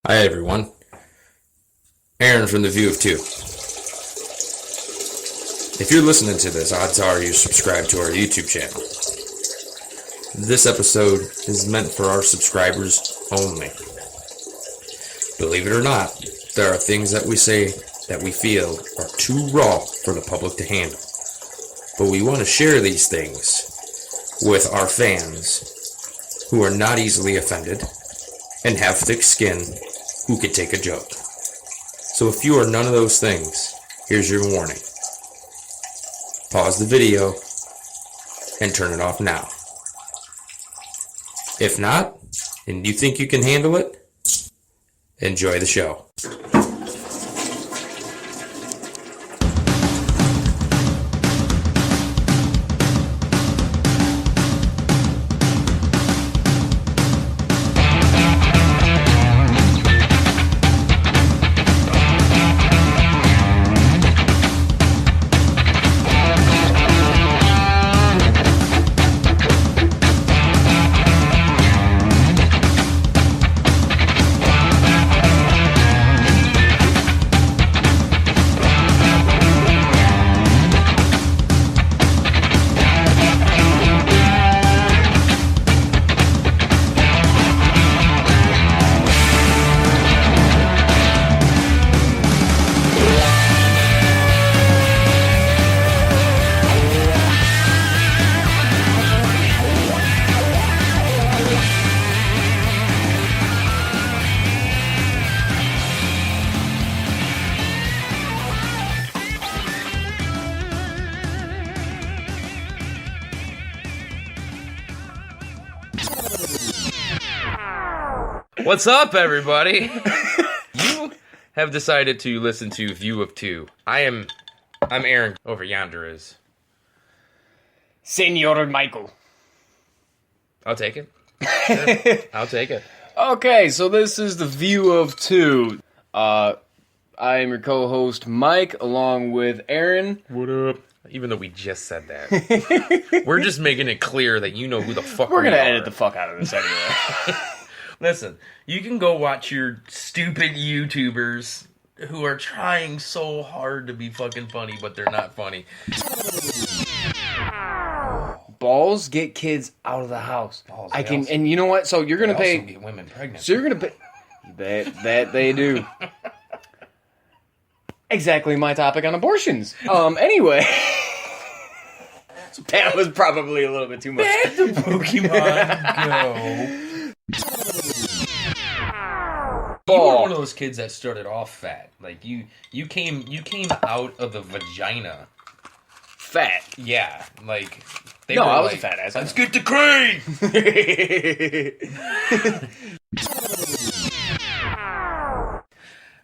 Hi everyone, Aaron from the View of Two. If you're listening to this, odds are you subscribe to our YouTube channel. This episode is meant for our subscribers only. Believe it or not, there are things that we say that we feel are too raw for the public to handle. But we want to share these things with our fans who are not easily offended and have thick skin who could take a joke. So if you are none of those things, here's your warning. Pause the video and turn it off now. If not, and you think you can handle it, enjoy the show. What's up, everybody? You have decided to listen to View of Two. I'm Aaron. Over yonder is Senor Michael. I'll take it. Sure. I'll take it. Okay, so this is the View of Two. I am your co-host Mike, along with Aaron. What up? Even though we just said that, we're just making it clear that you know who the fuck We're we gonna are. edit the fuck out of this anyway. Listen, you can go watch your stupid YouTubers who are trying so hard to be fucking funny, but they're not funny. Balls get kids out of the house. Balls, I they can, also- and you know what? So you're gonna They pay. also get women pregnant. So you're gonna pay. That they do. Exactly my topic on abortions. Anyway. That was probably a little bit too much. Back to Pokemon Go. You were one of those kids that started off fat. Like you came out of the vagina Fat. Yeah, like they No, were I was like, a fat ass. Let's get to Crane.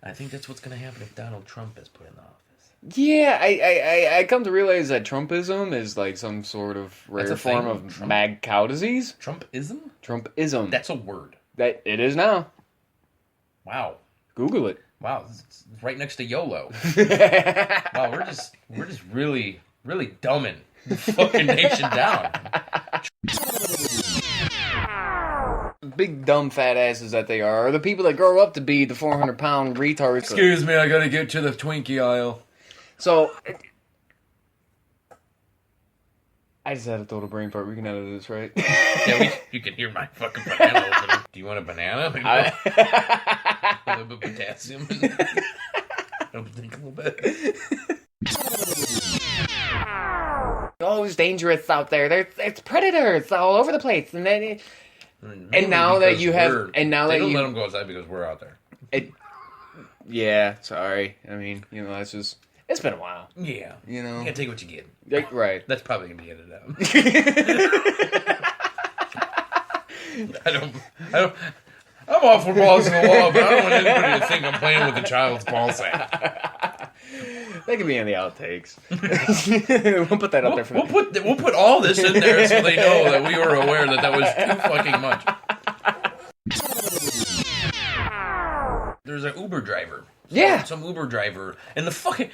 I think that's what's gonna happen if Donald Trump is put in the office. Yeah, I come to realize that Trumpism is like some sort of rare a form thing? of Trump? mad cow disease. Trumpism? Trumpism. That's a word. That it is now. Wow. Google it. Wow, it's right next to YOLO. Wow, we're just really dumbing the fucking nation down. Big dumb fat asses that they are the people that grow up to be the 400-pound retards. Excuse me, I gotta get to the Twinkie aisle. So, I just had a total brain fart. We can edit this, right? Yeah, you can hear my fucking banana opening. Do you want a banana? Maybe a little bit of potassium. Help think a little bit. Oh, it's dangerous out there. It's predators all over the place, and then and now that you have, and now they that don't you let them go outside because we're out there. Yeah, sorry. I mean, that's just. It's been a while. Yeah. You know. You gotta take what you get. Right. That's probably gonna be edited out. I'm all for balls in the wall, but I don't want anybody to think I'm playing with a child's ball sack. They can be in the outtakes. We'll put that up there for We'll put all this in there so they know that we were aware that was too fucking much. There's an Uber driver. Yeah. Some Uber driver. And the fucking...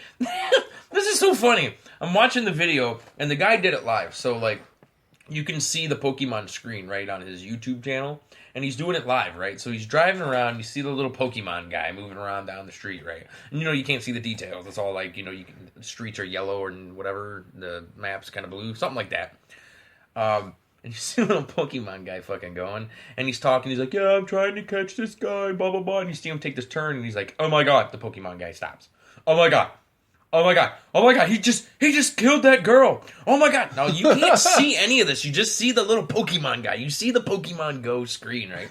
This is so funny. I'm watching the video, and the guy did it live. So, like, you can see the Pokemon screen, right, on his YouTube channel. And he's doing it live, right? So he's driving around. You see the little Pokemon guy moving around down the street, right? And, you can't see the details. It's all like, the streets are yellow and whatever. The map's kind of blue. Something like that. And you see a little Pokemon guy fucking going. And he's talking. He's like, yeah, I'm trying to catch this guy, blah, blah, blah. And you see him take this turn. And he's like, oh, my God. The Pokemon guy stops. Oh, my God. Oh my god! Oh my god! He just killed that girl! Oh my god! Now you can't see any of this. You just see the little Pokemon guy. You see the Pokemon Go screen, right?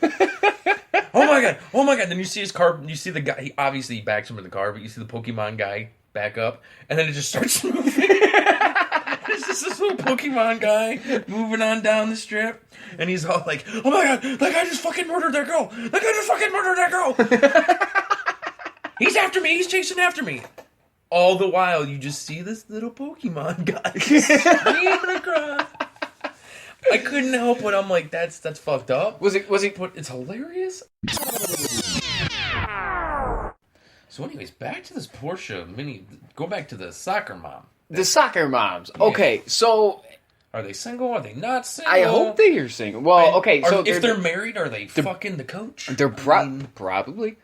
Oh my god! Oh my god! Then you see his car. You see the guy. He obviously backs him in the car, but you see the Pokemon guy back up, and then it just starts moving. It's just this little Pokemon guy moving on down the strip, and he's all like, "Oh my god! That guy just fucking murdered that girl! That guy just fucking murdered that girl! He's after me! He's chasing after me!" All the while, you just see this little Pokemon guy screaming across. I couldn't help but I'm like, that's fucked up. Was he? But it's hilarious. So, anyways, back to this Porsche Mini. Go back to the soccer mom. The soccer moms. Okay, so are they single? Are they not single? I hope they are single. Well, okay, so if they're married, are they fucking the coach? They're probably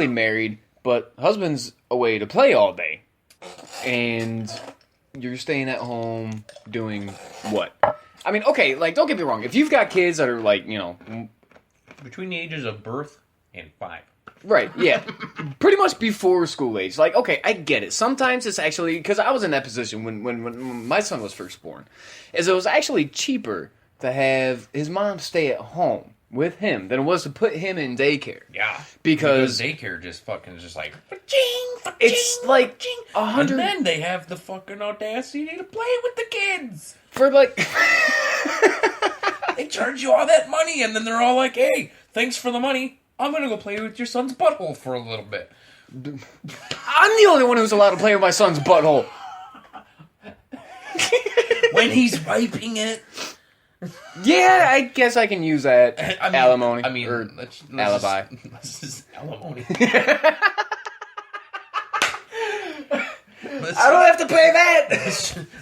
married, but husband's away to play all day, and you're staying at home doing what? I mean, okay, like, don't get me wrong. If you've got kids that are like, between the ages of birth and 5. Right, yeah. Pretty much before school age. Like, okay, I get it. Sometimes it's actually, because I was in that position when my son was first born, is it was actually cheaper to have his mom stay at home with him than it was to put him in daycare. Yeah. Because daycare just fucking is just like, it's like 100. And then they have the fucking audacity to play with the kids. For like... They charge you all that money, and then they're all like, hey, thanks for the money. I'm going to go play with your son's butthole for a little bit. I'm the only one who's allowed to play with my son's butthole. When he's wiping it. Yeah, I guess I can use that alimony. Or let's alibi. Alimony. I don't have to pay that.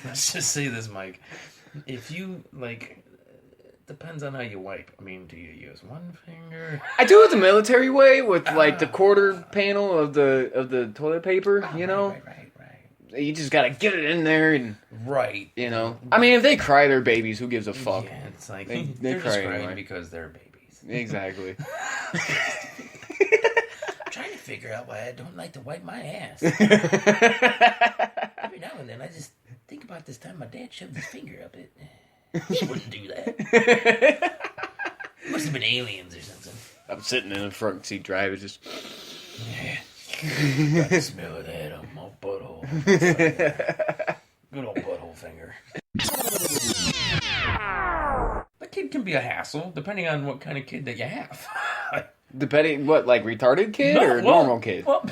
Let's just say this, Mike. If you, depends on how you wipe. I mean, do you use one finger? I do it the military way with the quarter panel of the toilet paper. Right. You just gotta get it in there and right. I mean, if they cry, they're babies. Who gives a fuck? Yeah, it's like they they're cry just crying anyway. because they're babies. Exactly. I'm trying to figure out why I don't like to wipe my ass. Every now and then, I just think about this time my dad shoved his finger up it. He wouldn't do that. Must have been aliens or something. I'm sitting in the front seat driving, just... Yeah. Got the smell of that on my butthole. Good old butthole finger. The kid can be a hassle, depending on what kind of kid that you have. Depending, what, like retarded kid or normal kid? Well,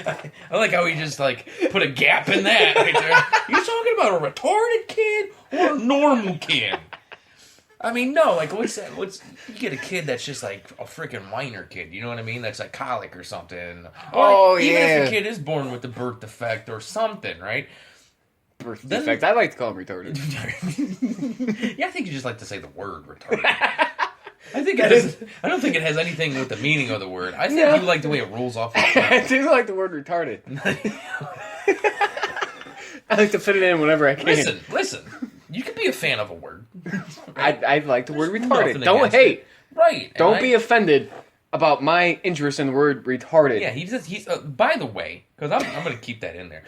I like how he just put a gap in that right there. You talking about a retarded kid or a normal kid? I mean, no, what's that? You get a kid that's just like a freaking whiner kid, you know what I mean? That's like colic or something. Or even if the kid is born with a birth defect or something, right? Birth defect. I like to call him retarded. Yeah, I think you just like to say the word retarded. I don't think it has anything with the meaning of the word. I think you like the way it rolls off. I do like the word retarded. I like to fit it in whenever I can. Listen. You can be a fan of a word. Right? I like the word retarded. Don't hate. Right. Don't be offended about my interest in the word retarded. Yeah, he's by the way, because I'm going to keep that in there.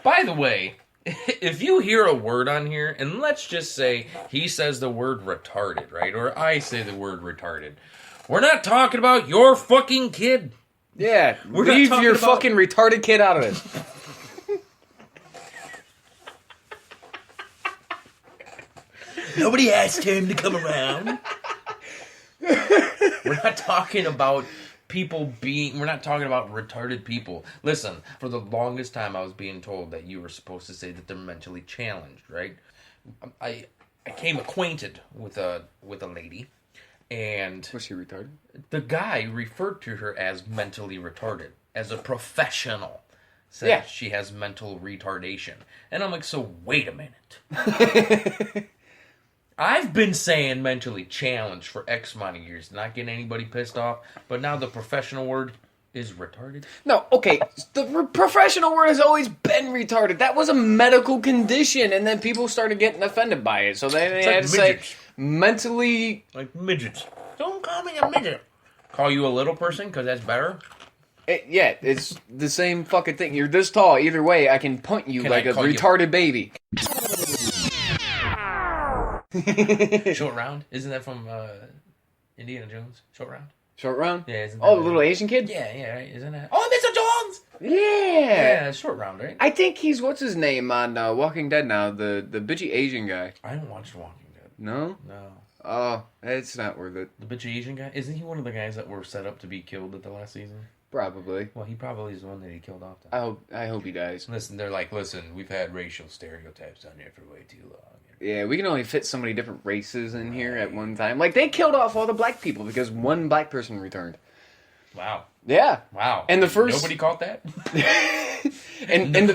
By the way, if you hear a word on here, and let's just say he says the word retarded, right? Or I say the word retarded. We're not talking about your fucking kid. Yeah, leave your fucking retarded kid out of it. Nobody asked him to come around. We're not talking about we're not talking about retarded people. Listen, for the longest time I was being told that you were supposed to say that they're mentally challenged, right? I came acquainted with a lady, and... Was she retarded? The guy referred to her as mentally retarded, as a professional. said she has mental retardation. And I'm like, so wait a minute. I've been saying mentally challenged for X amount of years, not getting anybody pissed off, but now the professional word is retarded. No, okay, the professional word has always been retarded. That was a medical condition, and then people started getting offended by it. So they had to say mentally... Like midgets. Don't call me a midget. Call you a little person, because that's better? Yeah, it's the same fucking thing. You're this tall. Either way, I can punt you like a retarded baby. Short Round? Isn't that from Indiana Jones? Short Round? Short Round? Yeah, isn't that the little Asian kid? Yeah, right? Isn't that? Oh, Mr. Jones! Yeah! Yeah, Short Round, right? I think he's, what's his name on Walking Dead now? The bitchy Asian guy. I haven't watched Walking Dead. No? No. Oh, it's not worth it. The bitchy Asian guy? Isn't he one of the guys that were set up to be killed at the last season? Probably. Well, he probably is the one that he killed off. Then. I hope he dies. Listen, they're like, listen, we've had racial stereotypes on here for way too long. Yeah, we can only fit so many different races in here at one time. Like, they killed off all the black people because one black person returned. Wow. Yeah. Wow. And the first... Nobody caught that?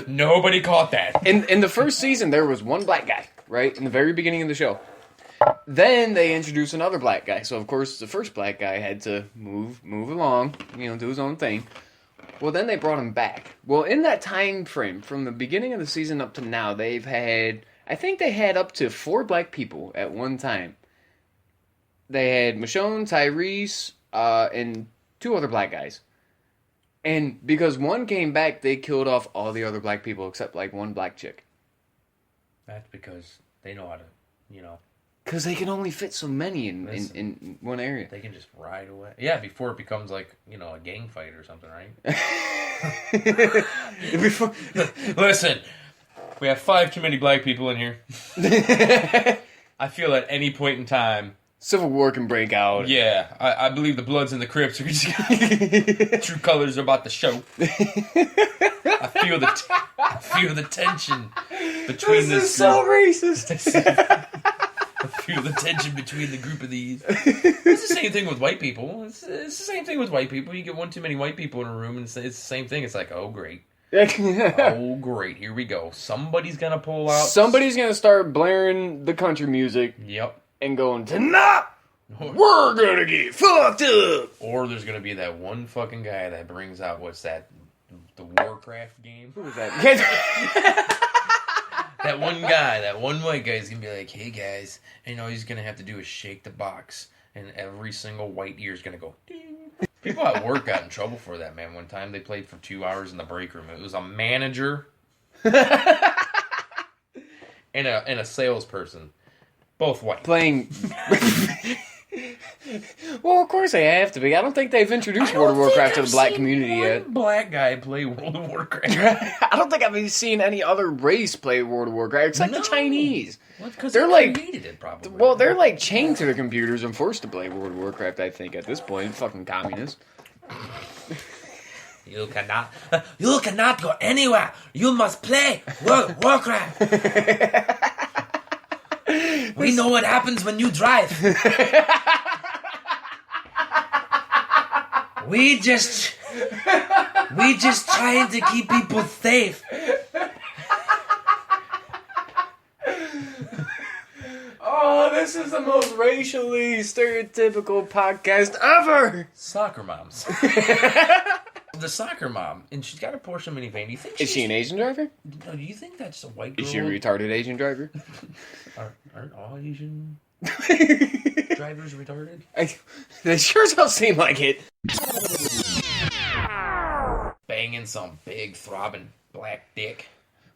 Nobody caught that. In the first season, there was one black guy, right? In the very beginning of the show. Then they introduced another black guy. So, of course, the first black guy had to move along, do his own thing. Well, then they brought him back. Well, in that time frame, from the beginning of the season up to now, they've had... I think they had up to 4 black people at one time. They had Michonne, Tyrese, and 2 other black guys. And because one came back, they killed off all the other black people except, like, one black chick. That's because they know how to, Because they can only fit so many in one area. They can just ride away. Yeah, before it becomes like, a gang fight or something, right? Listen, we have 5 too many black people in here. I feel at any point in time... Civil War can break out. Yeah, I believe the Bloods and the Crips are just... True colors are about to show. I feel the tension between this is so racist. I feel the tension between the group of these. It's the same thing with white people. It's the same thing with white people. You get one too many white people in a room, and it's the same thing. It's like, oh, great. Oh, great. Here we go. Somebody's going to pull out. Somebody's going to start blaring the country music. Yep. And going, tonight, we're going to get fucked up. Or there's going to be that one fucking guy that brings out, what's that, the Warcraft game? Who was that? That one guy, that one white guy is going to be like, hey guys, and all he's going to have to do is shake the box, and every single white ear is going to go, ding. People at work got in trouble for that, man. One time they played for 2 hours in the break room. It was a manager and a salesperson. Both white. Playing... Well, of course they have to be. I don't think they've introduced World of Warcraft to the black community yet. Black guy play World of Warcraft. I don't think I've seen any other race play World of Warcraft except the Chinese. Well, because they're like created it, probably. Well, they're like chained to their computers and forced to play World of Warcraft. I think at this point, fucking communists. You cannot go anywhere. You must play World of Warcraft. We know what happens when you drive. We just trying to keep people safe. Oh, this is the most racially stereotypical podcast ever. Soccer moms. The soccer mom, and she's got a Porsche minivan. Do you think is she an Asian driver? No, do you think that's a white girl? Is she a retarded Asian driver? Aren't all Asian drivers retarded? They sure don't seem like it. Banging some big throbbing black dick.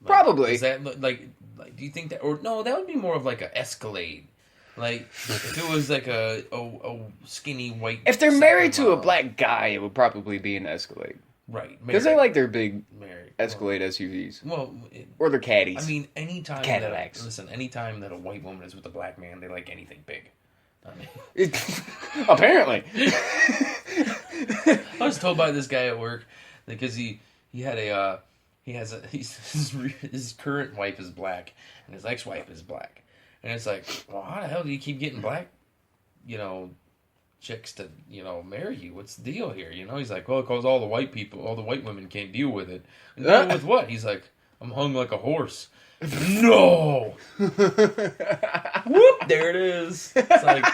Probably. Is that like? Do you think that? Or no, that would be more of like a Escalade. Like if it was like a skinny white. If they're married to a black guy, it would probably be an Escalade. Right. Because they like their big Escalade SUVs. Well, or their caddies. I mean, anytime Cadillacs. Anytime that a white woman is with a black man, they like anything big. I mean, apparently. I was told by this guy at work because he had his current wife is black and his ex-wife is black, and it's like, well, how the hell do you keep getting black, chicks to, marry you. What's the deal here? He's like, well, because all the white women can't deal with it. And deal with what? He's like, I'm hung like a horse. No! Whoop! There it is. It's like,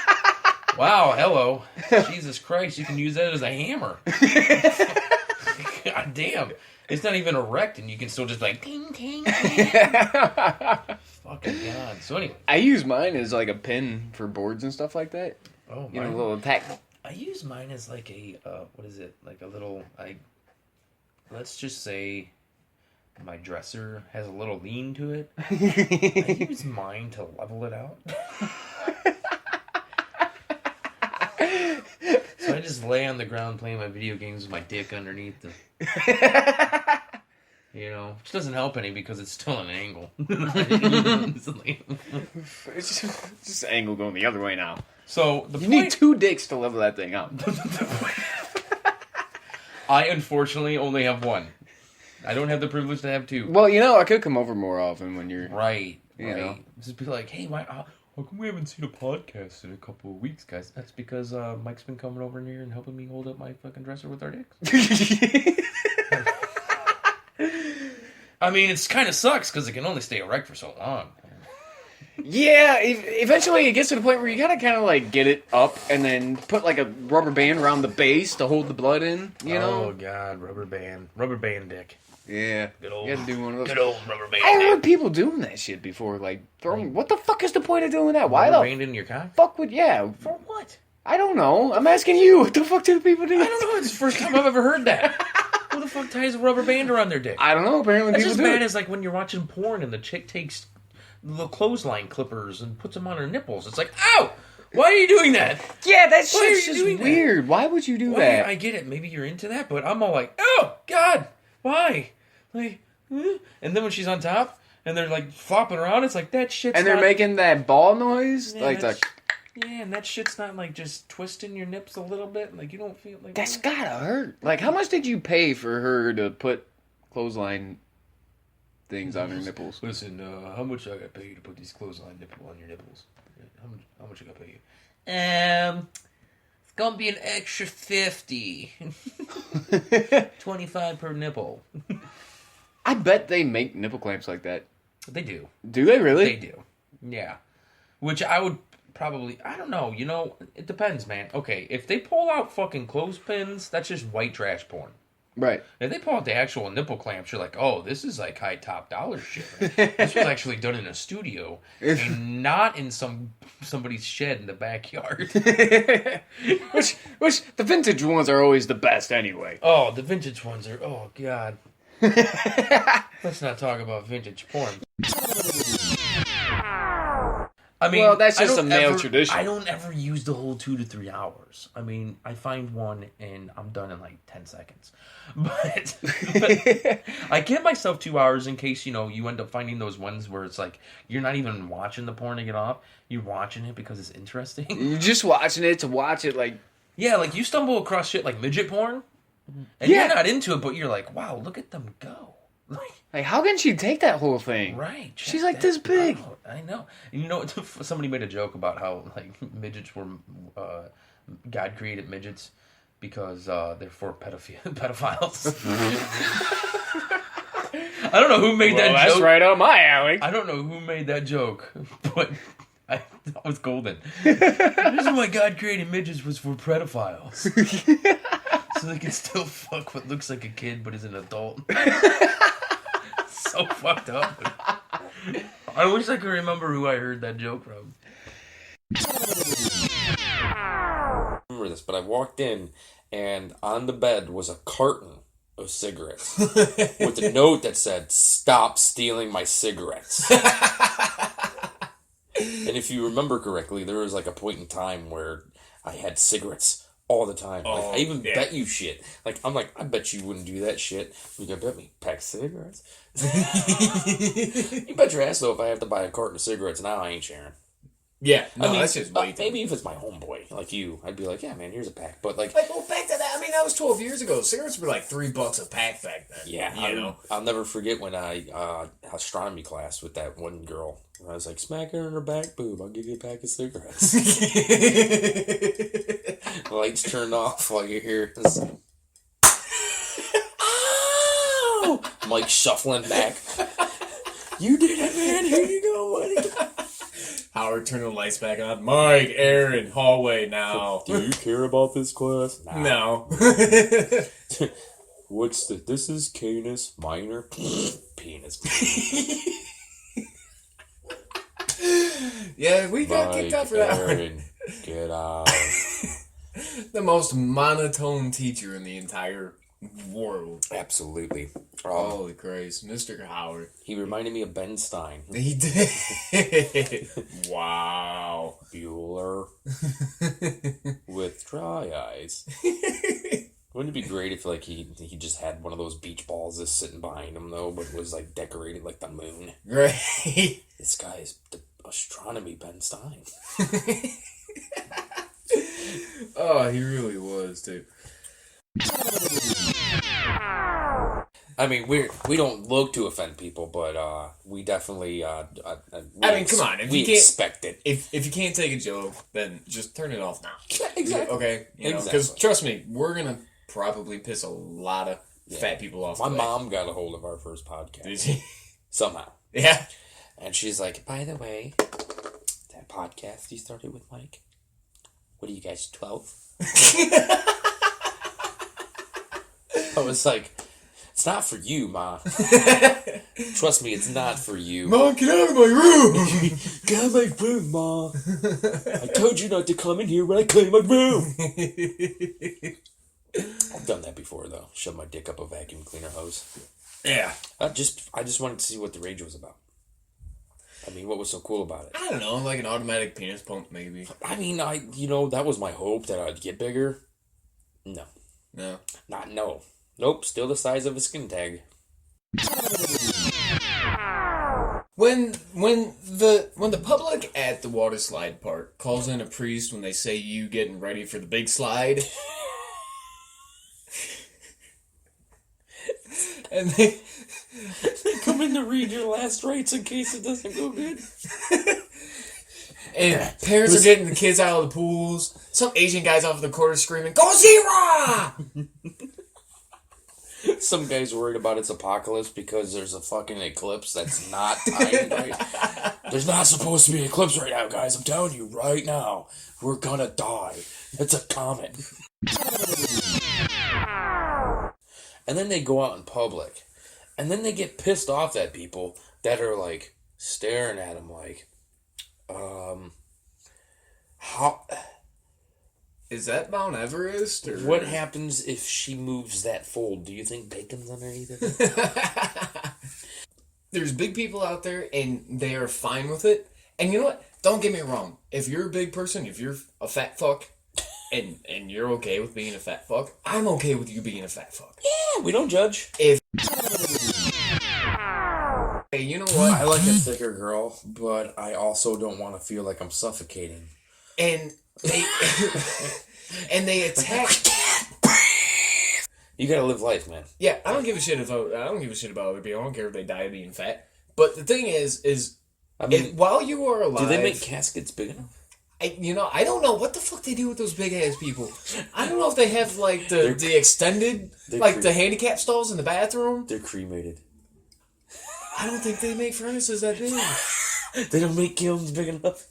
wow, hello. Jesus Christ, you can use that as a hammer. God damn. It's not even erect, and you can still just like, ting, ting, ting. Fucking God. So anyway. I use mine as like a pin for boards and stuff like that. Oh, a little attack. I use mine as like a, what is it? Like a little, let's just say my dresser has a little lean to it. I use mine to level it out. So I just lay on the ground playing my video games with my dick underneath the... which doesn't help any because it's still an angle. It's just an angle going the other way now. So you need 2 dicks to level that thing out. I unfortunately only have 1. I don't have the privilege to have 2. Well, I could come over more often when you're... Right. You know. Just be like, hey, how come we haven't seen a podcast in a couple of weeks, guys? That's because Mike's been coming over here and helping me hold up my fucking dresser with our dicks. I mean, it kind of sucks because it can only stay erect for so long. Yeah, eventually it gets to the point where you gotta kind of like get it up and then put like a rubber band around the base to hold the blood in, Oh, God, rubber band dick. Yeah. Good old, you gotta do one of those. Good old rubber band I dick. heard people doing that shit before, like throwing... What the fuck is the point of doing that? Why Rubber the band in your cock? fuck would... Yeah. For what? I don't know. I'm asking you. What the fuck do people do? I don't know. It's the first time I've ever heard that. Who the fuck ties a rubber band around their dick? I don't know. Apparently That's people as do. bad as like when you're watching porn and the chick takes the clothesline clippers and puts them on her nipples. It's like, ow! Why are you doing that? Yeah, that Why are shit's you just doing that? weird. Why would you do that? I get it. Maybe you're into that, but I'm all like, oh, God, why? Like, and then when she's on top and they're like flopping around, it's like that shit's And they're not... making that ball noise? Yeah, like that's- the... Yeah, and that shit's not like just twisting your nips a little bit. Like you don't feel like... That's gotta hurt. Like, how much did you pay for her to put clothesline things on her nipples? Listen, how much I got paid to put these clothesline nipple on your nipples? How much I got paid? It's gonna be an extra 50. 25 per nipple. I bet they make nipple clamps like that. They do. Do they really? They do. Yeah. Which I would probably... I don't know. It depends, man. Okay, if they pull out fucking clothespins, that's just white trash porn. Right. If they pull out the actual nipple clamps, you're like, oh, this is like high top dollar shit. This was actually done in a studio and not in somebody's shed in the backyard. Which the vintage ones are always the best anyway. Oh, the vintage ones are... Oh, God. Let's not talk about vintage porn. I mean, well, that's I just a don't male tradition. I don't ever use the whole 2 to 3 hours. I mean, I find one and I'm done in like 10 seconds. But I give myself 2 hours in case, you end up finding those ones where it's like, you're not even watching the porn to get off. You're watching it because it's interesting. You're just watching it to watch it, like... Yeah, like you stumble across shit like midget porn. And you're not into it, but you're like, wow, look at them go. Like, how can she take that whole thing? Right. She's like this big. Out. I know. And somebody made a joke about how like midgets were God created midgets because they're for pedophiles. I don't know who made that that's joke. right up my alley. I don't know who made that joke, but I thought it was golden. The reason why God created midgets was for pedophiles. So they can still fuck what looks like a kid but is an adult. So fucked up. I wish I could remember who I heard that joke from. I remember this, but I walked in and on the bed was a carton of cigarettes with a note that said, "Stop stealing my cigarettes." And if you remember correctly, there was like a point in time where I had cigarettes all the time. Like, I even bet you shit. Like, I'm like, I bet you wouldn't do that shit. You gonna bet me pack cigarettes? You bet your ass though if I have to buy a carton of cigarettes now, I ain't sharing. Yeah, no, I mean, that's just way too... maybe if it's my homeboy, like you, I'd be like, yeah, man, here's a pack. But like Like, go back to that I mean, that was 12 years ago. Cigarettes were like $3 a pack back then. Yeah, you know. I'll never forget when I astronomy class with that one girl. I was like, smack her in her back boob. I'll give you a pack of cigarettes. Lights turned off while you hear this. Ow! Mike shuffling back. You did it, man. Here you go, buddy. Howard, turn the lights back on. Mike, Aaron, hallway now. Do you care about this class? Nah. No. This is Canis Minor. Penis. Yeah, we got kicked out for that Aaron, one. get out. The most monotone teacher in the entire world. Absolutely. Holy Christ. Mr. Howard. He reminded me of Ben Stein. He did. Wow. Bueller. With dry eyes. Wouldn't it be great if like he just had one of those beach balls just sitting behind him though, but was like decorated like the moon? Right. This guy is the astronomy Ben Stein. Oh, he really was too. I mean, we don't look to offend people, but we definitely. I mean, come on. If we you can't expect it. If you can't take a joke, then just turn it off now. Exactly. Okay. Because Exactly. trust me, we're gonna probably piss a lot of fat people off. My today. mom got a hold of our first podcast Did she? somehow, Yeah. and she's like, "By the way, that podcast you started with Mike. What are you guys, 12?" I was like, "It's not for you, Ma. Trust me, it's not for you." Mom, get out of my room! Get out of my room, Ma. I told you not to come in here when I clean my room. I've done that before, though. Shove my dick up a vacuum cleaner hose. Yeah. I just wanted to see what the rage was about. I mean, what was so cool about it? I don't know, like an automatic penis pump, maybe. I mean, that was my hope that I'd get bigger. No. No. No. Nope, still the size of a skin tag. When the public at the water slide park calls in a priest when they say you getting ready for the big slide, and they Come in to read your last rites in case it doesn't go good. and parents are getting the kids out of the pools, some Asian guys off the corner screaming, "Go Zira!" Some guy's worried about its apocalypse because there's a fucking eclipse that's not timed right. There's not supposed to be an eclipse right now, guys. I'm telling you right now. We're gonna die. It's a comet. And then they go out in public. And then they get pissed off at people that are like staring at them like, how... Is that Mount Everest? Or... What happens if she moves that fold? Do you think bacon's underneath it? There's big people out there, and they are fine with it. And you know what? Don't get me wrong. If you're a big person, if you're a fat fuck, and you're okay with being a fat fuck, I'm okay with you being a fat fuck. Yeah, we don't judge. If hey, you know what? I like a thicker girl, but I also don't want to feel like I'm suffocating. And they and they attack. You gotta live life, man. Yeah, I don't give a shit about other people. I don't care if they die of being fat. But the thing is I mean, while you are alive, do they make caskets big enough? I don't know what the fuck they do with those big ass people. I don't know if they have like the extended the handicap stalls in the bathroom. They're cremated. I don't think they make furnaces that big. They don't make kilns big enough.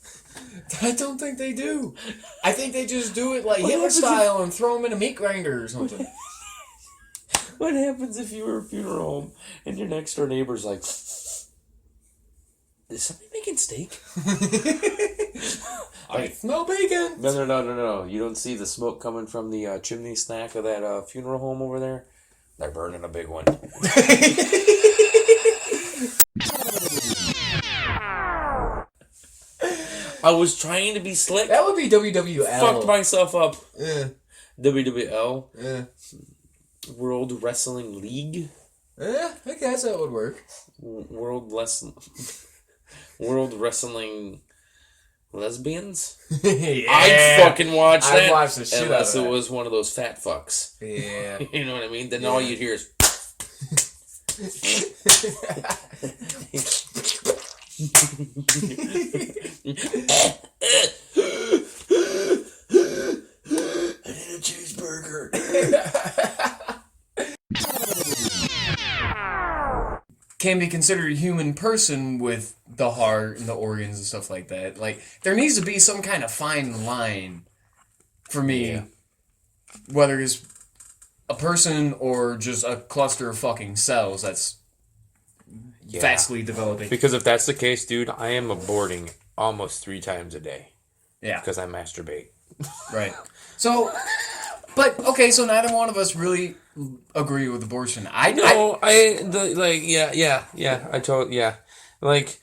I don't think they do. I think they just do it like Hitler style and throw them in a meat grinder or something. What happens if you were a funeral home and your next door neighbor's like, is somebody making steak? I smell bacon. No. You don't see the smoke coming from the chimney stack of that funeral home over there? They're burning a big one. I was trying to be slick. That would be WWL. Fucked myself up. Yeah. WWL. Yeah. World Wrestling League. Yeah, I guess that would work. World Wrestling lesbians, Yeah. I'd fucking watch that. I'd watch the shit unless out of it that. was one of those fat fucks. Yeah. You know what I mean? Then all you'd hear is. I need a cheeseburger. Can be considered a human person with the heart and the organs and stuff like that. Like, there needs to be some kind of fine line for me, Yeah. whether it's a person or just a cluster of fucking cells that's vastly developing. Because if that's the case, dude, I am aborting almost 3 times a day Yeah, because I masturbate. right. So, but, okay, so neither one of us really agree with abortion. I Like,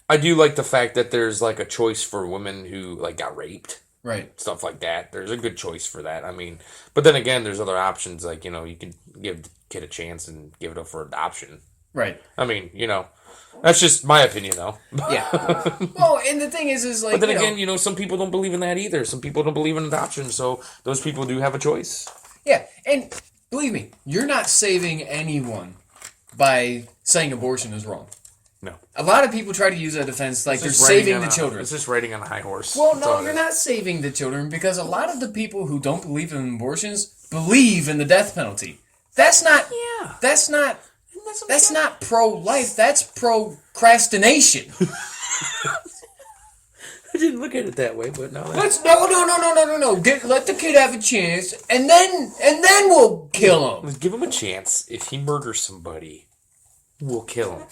I do like the fact that there's, like, a choice for women who, like, got raped. Right. Stuff like that. There's a good choice for that. I mean, but then again, there's other options. Like, you know, you can give the kid a chance and give it up for adoption. Right. I mean, you know, that's just my opinion, though. Yeah. Well, and the thing is like, But then again, you know, some people don't believe in that either. Some people don't believe in adoption, so those people do have a choice. Yeah, and believe me, you're not saving anyone by saying abortion is wrong. No. A lot of people try to use that defense like they're It's just riding saving on the children. It's just riding on a high horse. Well, That's all no, it you're is. not saving the children because a lot of the people who don't believe in abortions believe in the death penalty. That's not. Yeah. That's not. That's not pro-life. That's procrastination. I didn't look at it that way, but no. No. Let the kid have a chance, and then we'll kill him. Give him a chance. If he murders somebody, we'll kill him.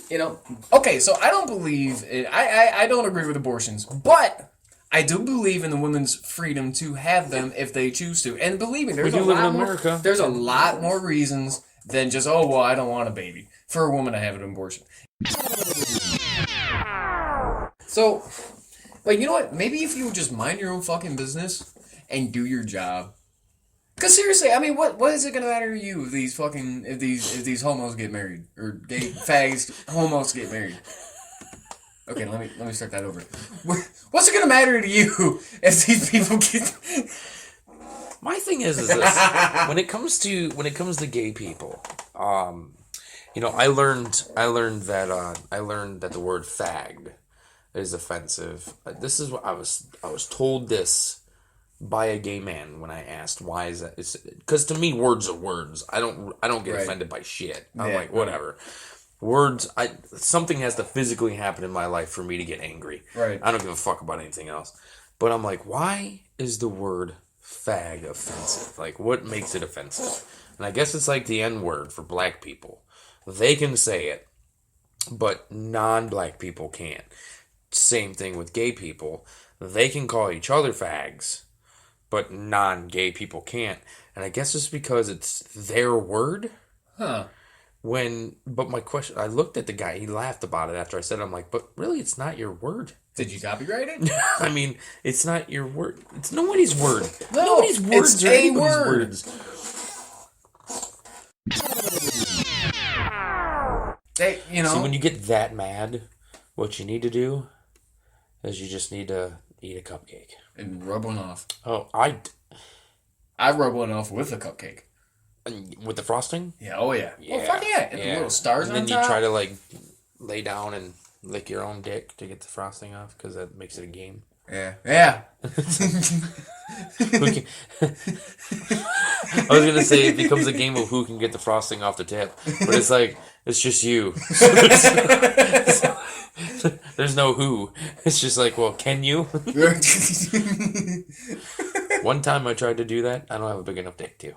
You know. Okay, so I don't believe it. I don't agree with abortions, but I do believe in the women's freedom to have them if they choose to. And believe me, there's We a do live in lot more. America. There's a lot more reasons than just I don't want a baby for a woman to have an abortion. So, like, you know what? Maybe if you would just mind your own fucking business and do your job. Because seriously, I mean, what is it gonna matter to you if these homos get married or gay fags homos get married? Okay, let me start that over. What's it gonna matter to you if these people get? My thing is this: when it comes to gay people, you know, I learned that the word fag is offensive. This is what I was told this by a gay man when I asked why is that? It's because to me words are words. I don't get Right. offended by shit. I'm Yeah, like whatever. Words. Something has to physically happen in my life for me to get angry. Right. I don't give a fuck about anything else. But I'm like, why is the word fag offensive? Like, what makes it offensive? And I guess it's like the N word for black people. They can say it, but non-black people can't. Same thing with gay people. They can call each other fags, but non-gay people can't. And I guess it's because it's their word. Huh. But my question, I looked at the guy, he laughed about it after I said it. I'm like, but really, it's not your word. Did you copyright it? I mean, it's not your word. It's nobody's word. No, Nobody's words it's are a anybody's word. words. You know. See, when you get that mad, what you need to do is you just need to eat a cupcake. And rub one off. Oh, I rub one off with a cupcake. with the frosting? Yeah, oh yeah. Yeah. Well, fuck yeah. And the little stars and on then top. you try to, like, lay down and lick your own dick to get the frosting off, because that makes it a game. Yeah. Yeah. Who can... I was going to say it becomes a game of who can get the frosting off the tip, but it's like, it's just you. There's no who. It's just like, well, can you? One time I tried to do that. I don't have a big enough dick to.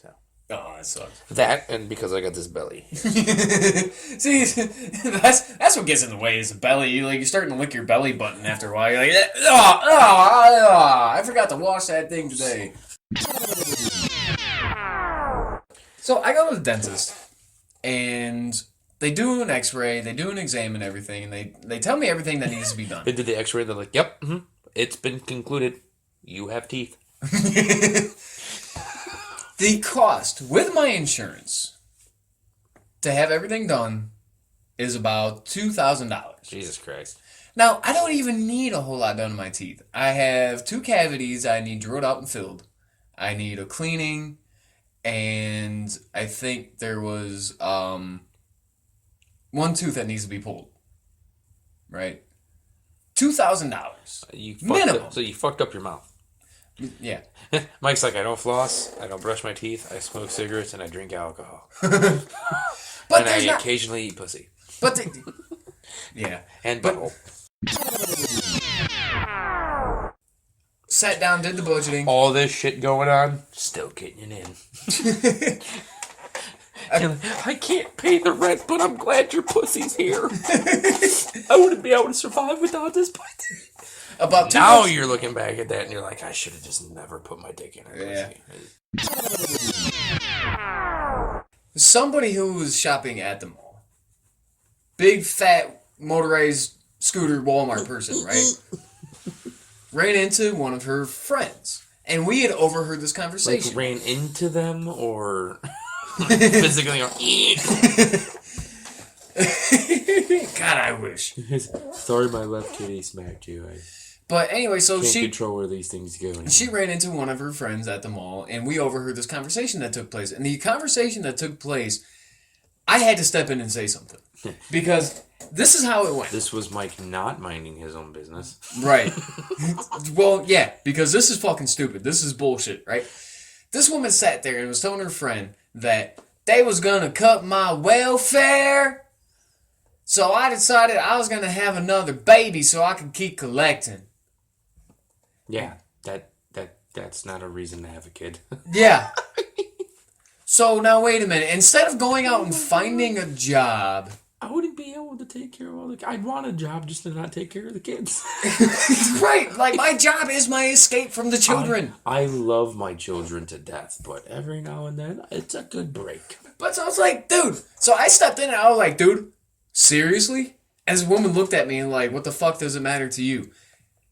So. Oh, that sucks. That, and because I got this belly. See, that's what gets in the way is the belly. You're starting to lick your belly button after a while. You're like, I forgot to wash that thing today. So I go to the dentist, and they do an x-ray, they do an exam and everything, and they tell me everything that needs to be done. They did the x-ray, they're like, yep, it's been concluded. You have teeth. The cost with my insurance to have everything done is about $2,000. Jesus Christ. Now, I don't even need a whole lot done to my teeth. I have 2 cavities I need drilled out and filled. I need a cleaning, and I think there was 1 tooth that needs to be pulled. Right? $2,000. Minimum. So you fucked up your mouth. Yeah. Mike's like, I don't floss, I don't brush my teeth, I smoke cigarettes, and I drink alcohol. But and I occasionally eat pussy. But yeah. And butthole. Sat down, did the budgeting. All this shit going on, still getting it in. I can't pay the rent, but I'm glad your pussy's here. I wouldn't be able to survive without this pussy. About now you're looking back at that and you're like, I should have just never put my dick in her pussy. Somebody who was shopping at the mall. Big, fat, motorized scooter Walmart person, right? Ran into one of her friends. And we had overheard this conversation. Like ran into them or physically or God, I wish. Sorry my left kitty smacked you. But anyway, so can't she control where these things go. Anymore. She ran into one of her friends at the mall, and we overheard this conversation that took place. And the conversation that took place, I had to step in and say something. Because this is how it went. This was Mike not minding his own business. Right. Well, yeah, because this is fucking stupid. This is bullshit, right? This woman sat there and was telling her friend that they was going to cut my welfare, so I decided I was going to have another baby so I could keep collecting. Yeah, that's not a reason to have a kid. Yeah. So now wait a minute. Instead of going out and finding a job, I wouldn't be able to take care of all the. I'd want a job just to not take care of the kids. Right. Like my job is my escape from the children. I love my children to death, but every now and then it's a good break. But so I was like, dude. So I stepped in and I was like, dude, seriously? As a woman looked at me and like, what the fuck does it matter to you?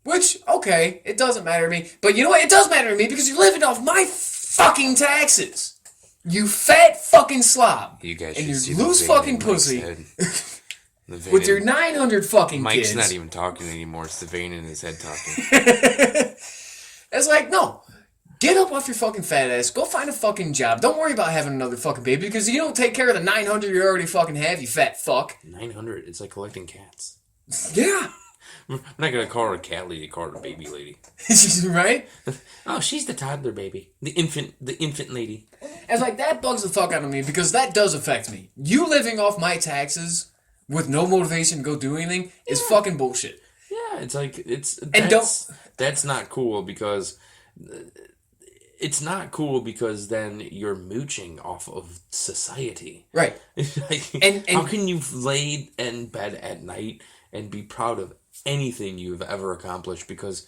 Which, okay, it doesn't matter to me. But you know what? It does matter to me because you're living off my fucking taxes. You fat fucking slob. You guys and should your see loose the vein fucking in pussy. Mike's With your 900 fucking Mike's kids. not even talking anymore. It's the vein in his head talking. It's like, no. Get up off your fucking fat ass. Go find a fucking job. Don't worry about having another fucking baby because you don't take care of the 900 you already fucking have, you fat fuck. 900? It's like collecting cats. Yeah. I'm not going to call her a cat lady, call her a baby lady. Right? Oh, she's the toddler baby. The infant lady. It's like, that bugs the fuck out of me because that does affect me. You living off my taxes with no motivation to go do anything is fucking bullshit. Yeah, it's like, that's not cool because... It's not cool because then you're mooching off of society. Right. Like, and how can you lay in bed at night and be proud of anything you've ever accomplished because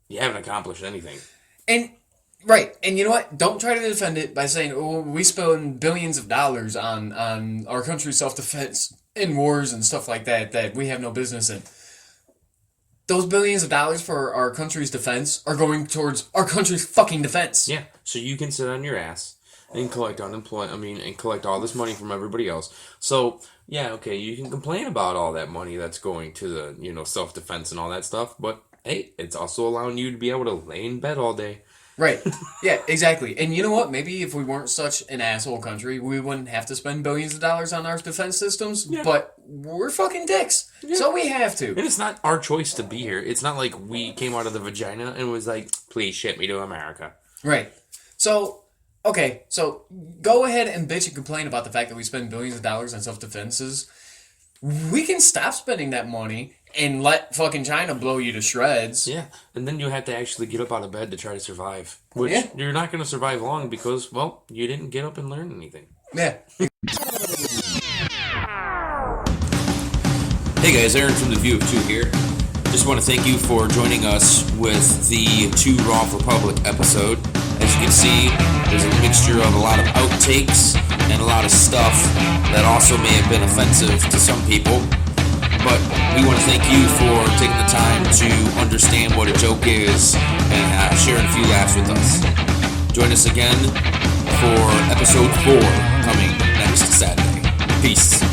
you haven't accomplished anything? And right, and you know what? Don't try to defend it by saying, "Oh, we spend billions of dollars on our country's self-defense in wars and stuff like that we have no business in." Those billions of dollars for our country's defense are going towards our country's fucking defense. Yeah, so you can sit on your ass and collect and collect all this money from everybody else. So, yeah, okay, you can complain about all that money that's going to the, self-defense and all that stuff, but hey, it's also allowing you to be able to lay in bed all day. Right. Yeah, exactly. And you know what? Maybe if we weren't such an asshole country, we wouldn't have to spend billions of dollars on our defense systems, but we're fucking dicks. Yeah. So we have to. And it's not our choice to be here. It's not like we came out of the vagina and was like, please ship me to America. Right. So, okay, so go ahead and bitch and complain about the fact that we spend billions of dollars on self-defenses. We can stop spending that money and let fucking China blow you to shreds. Yeah, and then you have to actually get up out of bed to try to survive. Which you're not going to survive long because, well, you didn't get up and learn anything. Yeah. Hey guys, Aaron from The View of Two here. Just want to thank you for joining us with the Two Raw for Public episode. As you can see, there's a mixture of a lot of outtakes and a lot of stuff that also may have been offensive to some people. But we want to thank you for taking the time to understand what a joke is and sharing a few laughs with us. Join us again for episode 4 coming next Saturday. Peace.